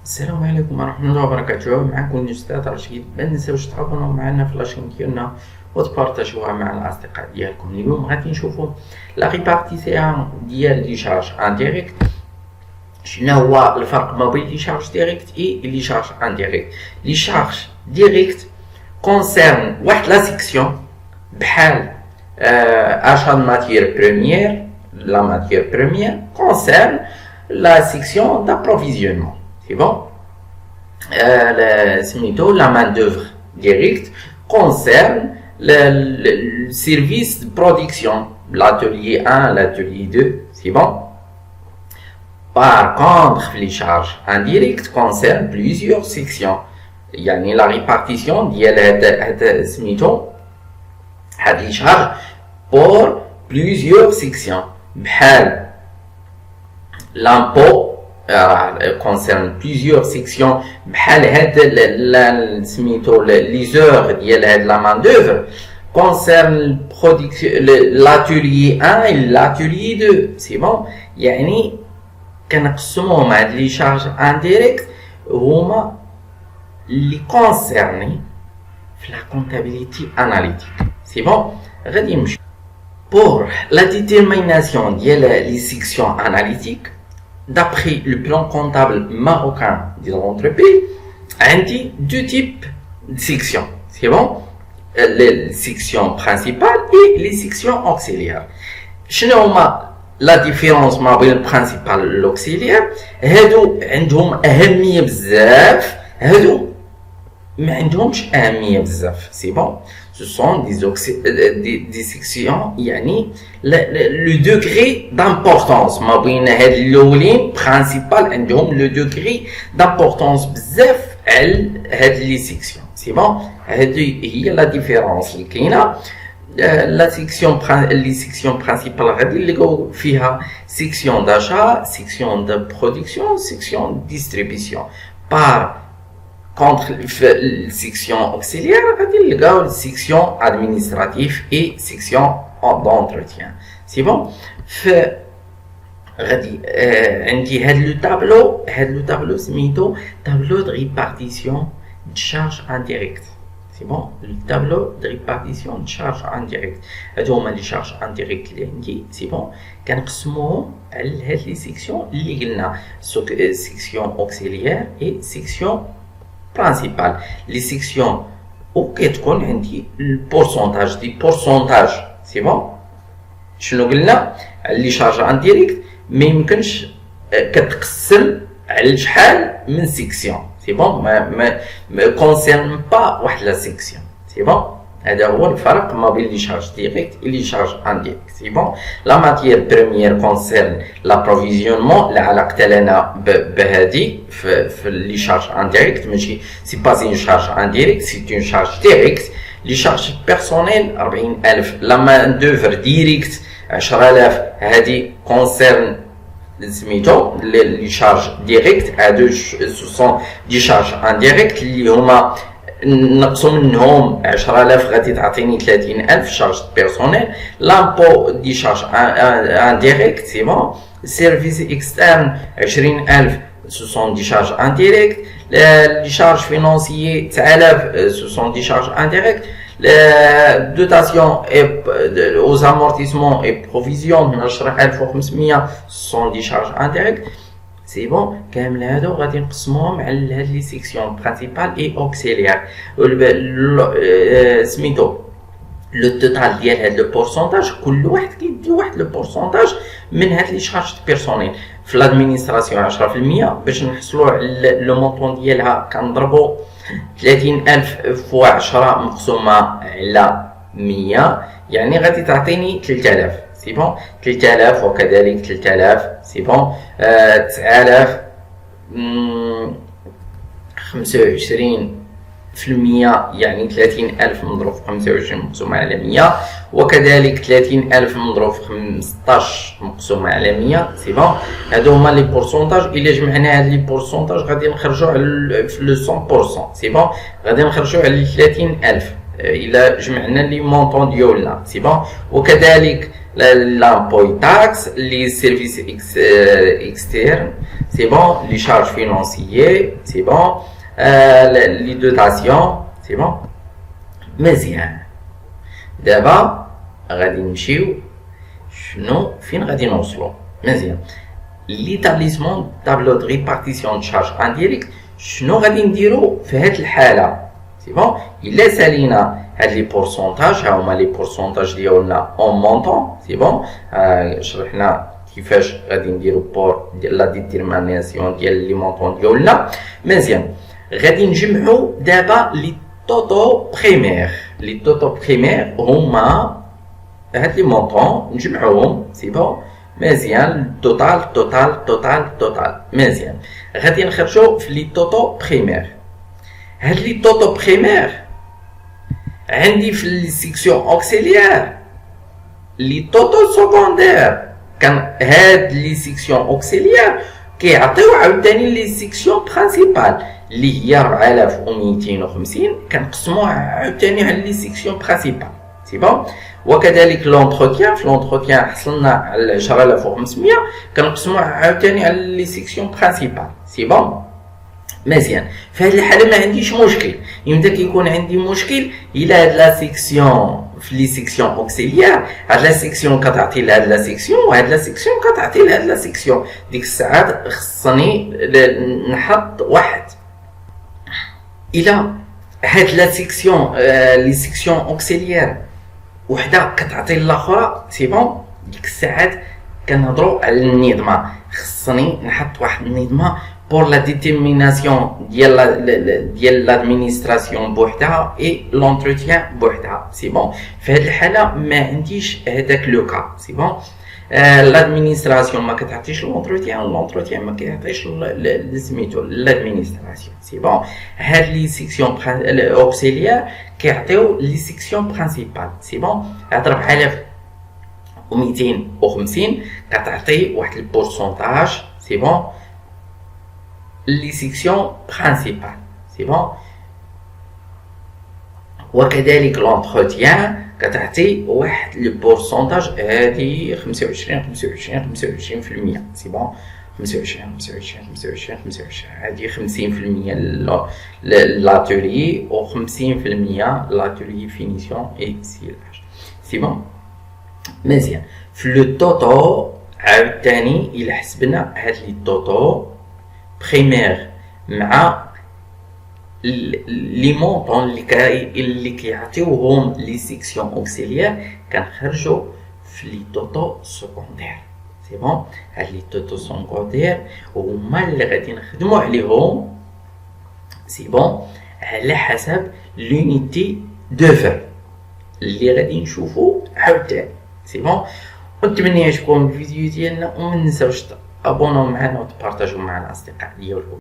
السلام عليكم ورحمة الله وبركاته. معكم الأستاذ رشيد. ما تنساوش تابوناو معنا في لاشين ديالنا وتبارطاجوها مع الأصدقاء ديالكم. اليوم غادي نشوفو لا ريبارتيسيون ديال لي شارج انديريكت. شنو هو الفرق ما بين لي شارج ديريكت اي لي شارج انديريكت؟ لي شارج ديريكت كونسيرن واحد لا سيكسيون بحال achat de matière première. La matière première concerne la section d'approvisionnement. C'est bon. La main-d'œuvre directe concerne le service de production, l'atelier 1, l'atelier 2. C'est bon. Par contre, les charges indirectes concernent plusieurs sections. Il y a la répartition des charges pour plusieurs sections. L'impôt concerne plusieurs sections. Les heures de la main d'œuvre concerne l'atelier 1 et l'atelier 2. C'est bon. يعني كنقسموهم هاد لي شارج انديريكت هما اللي كونسيرني في لا كونتابيليتي اناليتيك. سي بون. غادي نمشي pour la détermination de les sections analytiques. D'après le plan comptable marocain de l'entreprise, on dit deux types de sections. C'est bon? Les sections principales et les sections auxiliaires. La différence entre le principal et l'auxiliaire, هادو عندهم أهمية بزاف، هادو ما عندهمش أهمية بزاف. C'est bon? Ce sont des sections, يعني le degré d'importance ما بين هاد الأولين principal عندهم le degré d'importance بزاف على هاد لي سيكسيون. سي بون. هادي هي لا ديفيرونس اللي كاينه. لا سيكسيون لي سيكسيون برينسيبال غادي نلقاو فيها سيكسيون داشا، سيكسيون دو برودكسيون، سيكسيون دو ديستريبيسيون. بار contre la section auxiliaire, la section administrative et section d'entretien. C'est bon. Le tableau سميتو tableau de répartition de charges indirectes. C'est bon. Le tableau de répartition de charges indirectes. هما لي charges indirectes اللي عندي. C'est bon. كنقسموهم على هاد لي سيكسيون اللي قلنا section auxiliaire et section principal. Les sections auxquelles تكون عندي البورسونتاج دي بورسونتاج. سي بون. شنو قلنا على لي شارج انديريكت ما يمكنش كتقسم على شحال من سيكسيون. سي بون. ما كونسيرن با واحد لا سيكسيون. سي بون. هذا هو الفرق ما بين لي شارج ديريكت و لي شارج انديريكت. سي بون. لا ماتيير بريميير كونسيرن لابروفيزيونمون اللي علاقتها لنا بهذه في لي شارج انديريكت. ماشي سي با اون شارج انديريكت، سي اون شارج ديريكت. لي شارج بيرسونيل 40000. لا مان دوفر ديريكت 10000. هذه كونسيرن سميتو لي شارج ديريكت. هادو سون دي شارج انديريكت اللي هما نقصوا منهم 10000 غادي تعطيني 30000 شارج بيرسونيل. لامبو دي شارج انديريكت. سي بون. سيرفيس اكسترن 20000 ce sont des charges indirectes. Les charges financières 9000 ce sont des charges indirectes. Les dotations aux amortissements et provisions 10500 ce sont des charges indirectes. C'est bon. كامل هادو غادي نقسموهم على هاد لي سيكسيون برينسيبال اي اوكسيليير. سميتو لو توتال ديال هاد لو بورسونتاج كل واحد كيدي واحد لو بورسونتاج من هاد لي شارج بيرسونيل. في لادمينستراسيون 10% باش نحصلوا على لو مونطون ديالها كنضربوا 30000 في 10 مقسومه على 100 يعني غادي تعطيني 3000. سي بون. 3000 وكذلك 3000. سي بون. 9000 25% يعني 30000 مضروب في 25 مقسومة على 100 وكذلك 30000 مضروب في 15 مقسومة على 100. سي بون. هادو هما لي بورسونتاج. إلا جمعنا هاد لي بورسونتاج غادي نخرجوا على لو 100%. سي بون. غادي نخرجوا على 30000 إلا جمعنا لي مونطون ديالنا. سي بون. وكذلك l'impôt taxe, les services externes, c'est bon, les charges financières, c'est bon, les dotations, c'est bon. مزيان. دابا غادي نمشيو شنو فين غادي نوصلو. مزيان. ليتابليسمون طابلو دو ريبارتيسيون دو شارج انديريكت شنو غادي نديرو في هاد الحاله. سي بون الا سالينا هاد لي بورسونتاج ها هما لي بورسونتاج ديالنا اون مونطون. سي بون شرحنا كيفاش غادي نديرو بور لا ديتيرميناسيون ديال لي مونطون ديالنا. مزيان غادي نجمعو دابا لي توتو بريمير. لي توتو بريمير هما هاد لي مونطون نجمعوهم. سي بون مزيان توتال توتال توتال توتال. مزيان غادي نخرجو في لي توتو بريمير. هاد لي توتو بريمير عندي في لي سيكسيون اوكسيليير لي توتو سكوندير. كان هاد لي سيكسيون اوكسيليير كيعطيو عاوتاني لي سيكسيون برينسيبال اللي هي 4250 كنقسموها عاوتاني على لي سيكسيون برينسيبال. سي بون وكذلك لونتروتيان. في لونتروتيان حصلنا على 10500 كنقسموها عاوتاني على لي سيكسيون برينسيبال. سي بون مزيان. في هذه الحاله ما عنديش مشكل. يمكن كيكون عندي مشكل الى هاد لا سيكسيون في لي سيكسيون اوكسيليير هاد لا سيكسيون كتعطي لهاد لا سيكسيون وهاد لا سيكسيون كتعطي لهاد لا سيكسيون. ديك الساعات خصني نحط واحد الى هاد لا سيكسيون لي سيكسيون اوكسيليير وحده كتعطي الاخرى. سي بون ديك الساعات كنهضروا على النظام. خصني نحط واحد النظام pour la détermination ديال l'administration بوحدها et l'entretien بوحدها. سي بون في هذه الحاله ما عنديش هذاك لو كا. سي بون l'administration ما كتعطيش l'entretien ما كيعطيش سميتو l'administration. سي بون هاد لي سيكسيون اوكسيليير كيعطيو لي سيكسيون برينسيبال. سي بون 4250 كتعطي واحد البورسونتاج. سي بون les sections principales. C'est bon. وكذلك l'entretien كتعطي واحد لو بورسونتاج هادي 25% سي بون 25 هادي 50% l'atelier و 50% l'atelier finition et silage. سي بون مزيان. في لو توتو عاوتاني الى حسبنا هاد لي توتو بريمير مع لي مونطون اللي كيعطيوهم لي سيكسيون اوكسيليير كنخرجوا في لي توتو سكوندير. سي بون هاد لي توتو سكوندير هما اللي غادي نخدموا عليهم. سي بون على حسب لونيتي دو فير اللي غادي نشوفوا عاوتاني. سي بون ونتمنى يعجبكم الفيديو ديالنا وما ننساوش ابوناو معنا وتبارطاجيو مع الاصدقاء ديالكم.